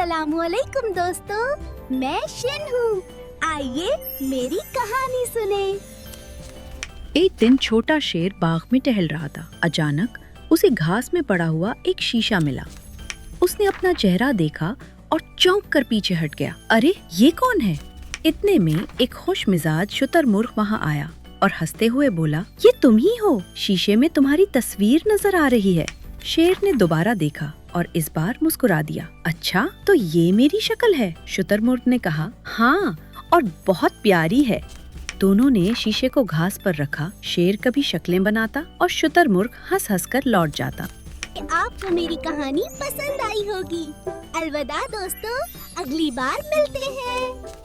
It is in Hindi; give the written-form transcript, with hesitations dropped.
अस्सलामुअलैकुम दोस्तों, मैं शिन हूँ। आइए मेरी कहानी सुने। एक दिन छोटा शेर बाग में टहल रहा था। अचानक उसे घास में पड़ा हुआ एक शीशा मिला। उसने अपना चेहरा देखा और चौंक कर पीछे हट गया। अरे ये कौन है? इतने में एक खुश मिजाज शुतुरमुर्ग वहाँ आया और हंसते हुए बोला, ये तुम ही हो। शीशे में तुम्हारी तस्वीर नजर आ रही है। शेर ने दोबारा देखा और इस बार मुस्कुरा दिया। अच्छा, तो ये मेरी शक्ल है? शुतुरमुर्ग ने कहा। हाँ, और बहुत प्यारी है। दोनों ने शीशे को घास पर रखा। शेर कभी शक्लें बनाता और शुतुरमुर्ग हंस हंस कर लौट जाता। आपको मेरी कहानी पसंद आई होगी। अलविदा दोस्तों, अगली बार मिलते हैं।